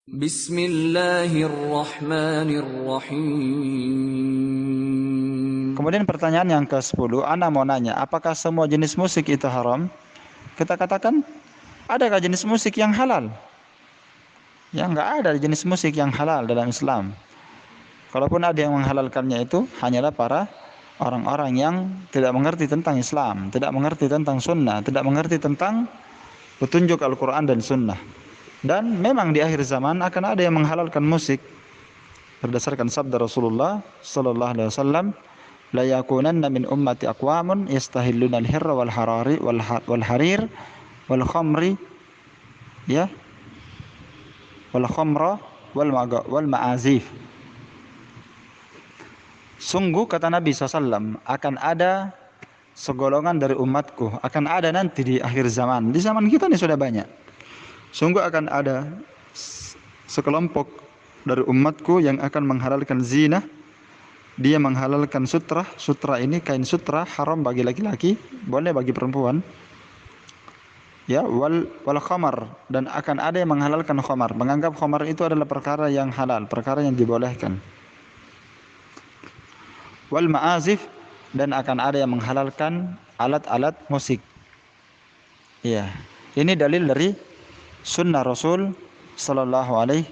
Bismillahirrahmanirrahim. Kemudian pertanyaan yang ke-10, Ana mau nanya, apakah semua jenis musik itu haram? Kita katakan, adakah jenis musik yang halal? Ya, enggak ada jenis musik yang halal dalam Islam. Kalaupun ada yang menghalalkannya itu hanyalah para orang-orang yang tidak mengerti tentang Islam, tidak mengerti tentang sunnah, tidak mengerti tentang petunjuk Al-Quran dan sunnah. Dan memang di akhir zaman akan ada yang menghalalkan musik berdasarkan sabda Rasulullah sallallahu alaihi wasallam, la yakunanna min ummati aqwamun yastahilluna al-hirra wal harari wal harir wal khamri ya wal khamra wal ma'azif. Sungguh kata Nabi SAW, akan ada segolongan dari umatku, akan ada nanti di akhir zaman. Di zaman kita ini sudah banyak. Sungguh akan ada sekelompok dari umatku yang akan menghalalkan zina. Dia menghalalkan sutra. Sutra ini kain sutra haram bagi laki-laki, boleh bagi perempuan. Ya, wal khamar, dan akan ada yang menghalalkan khamar, menganggap khamar itu adalah perkara yang halal, perkara yang dibolehkan. Wal ma'azif, dan akan ada yang menghalalkan alat-alat musik. Iya, ini dalil dari sunnah Rasul sallallahu alaihi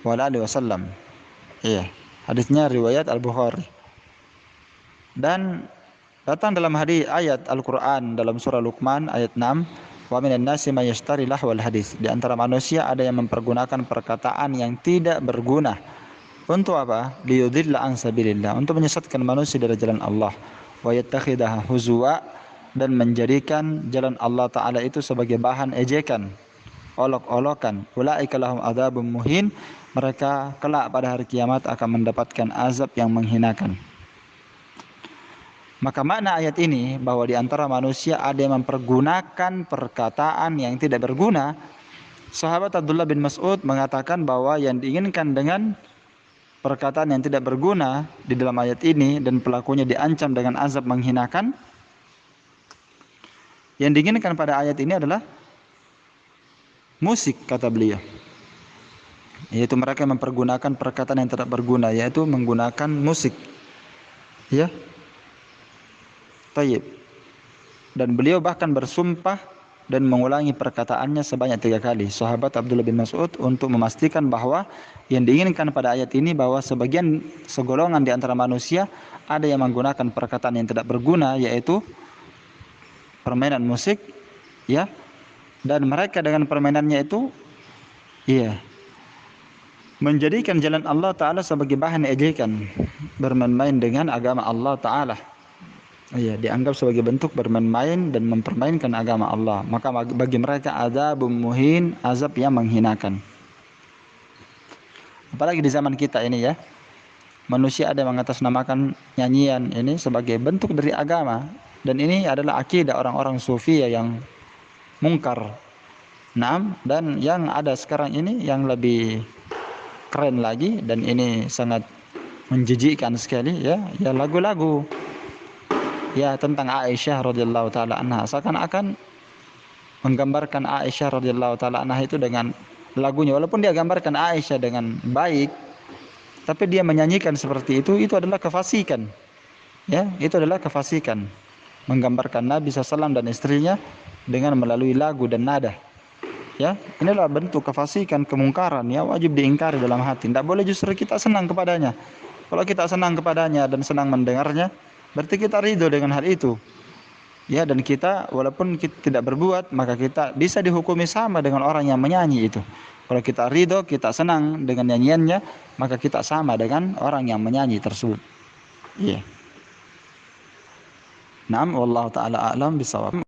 wasallam. Iya, hadisnya riwayat Al-Bukhari. Dan datang dalam hadis ayat Al-Qur'an dalam surah Luqman ayat 6, wa minan nasi may yashtari lahwal hadis. Di antara manusia ada yang mempergunakan perkataan yang tidak berguna. Untuk apa? Liyudilla an sabilillah, untuk menyesatkan manusia dari jalan Allah. Wa yattakhidaha huzwa, dan menjadikan jalan Allah Ta'ala itu sebagai bahan ejekan, olok-olokan. Ulaika lahum adzabun muhin, mereka kelak pada hari kiamat akan mendapatkan azab yang menghinakan. Maka makna ayat ini bahwa di antara manusia ada yang mempergunakan perkataan yang tidak berguna. Sahabat Abdullah bin Mas'ud mengatakan bahwa yang diinginkan dengan perkataan yang tidak berguna di dalam ayat ini dan pelakunya diancam dengan azab menghinakan, yang diinginkan pada ayat ini adalah musik, kata beliau. Yaitu mereka mempergunakan perkataan yang tidak berguna, yaitu menggunakan musik. Ya. Tayyib. Dan beliau bahkan bersumpah dan mengulangi perkataannya sebanyak 3 kali. Sahabat Abdullah bin Mas'ud untuk memastikan bahwa yang diinginkan pada ayat ini bahwa segolongan di antara manusia ada yang menggunakan perkataan yang tidak berguna, yaitu permainan musik, ya. Dan mereka dengan permainannya itu menjadikan jalan Allah Ta'ala sebagai bahan ejekan, bermain-main dengan agama Allah Ta'ala. Dianggap sebagai bentuk bermain-main dan mempermainkan agama Allah. Maka bagi mereka adzabun muhin, azab yang menghinakan. Apalagi di zaman kita ini, ya, manusia ada yang mengatasnamakan nyanyian ini sebagai bentuk dari agama, dan ini adalah akidah orang-orang sufi yang mungkar. Dan yang ada sekarang ini yang lebih keren lagi, dan ini sangat menjijikkan sekali, ya lagu-lagu tentang Aisyah radhiyallahu taala anha, seakan-akan menggambarkan Aisyah radhiyallahu taala anha itu dengan lagunya, walaupun dia gambarkan Aisyah dengan baik, tapi dia menyanyikan seperti itu adalah kefasikan. Ya, itu adalah kefasikan, menggambarkan Nabi SAW dan istrinya dengan melalui lagu dan nada. Ya, inilah bentuk kefasikan, kemungkaran, ya, wajib diingkari dalam hati. Tidak boleh justru kita senang kepadanya. Kalau kita senang kepadanya dan senang mendengarnya, berarti kita ridho dengan hal itu. Ya, dan kita walaupun kita tidak berbuat, maka kita bisa dihukumi sama dengan orang yang menyanyi itu. Kalau kita ridho, kita senang dengan nyanyiannya, maka kita sama dengan orang yang menyanyi tersebut. Wallahu ta'ala a'lam bishawab.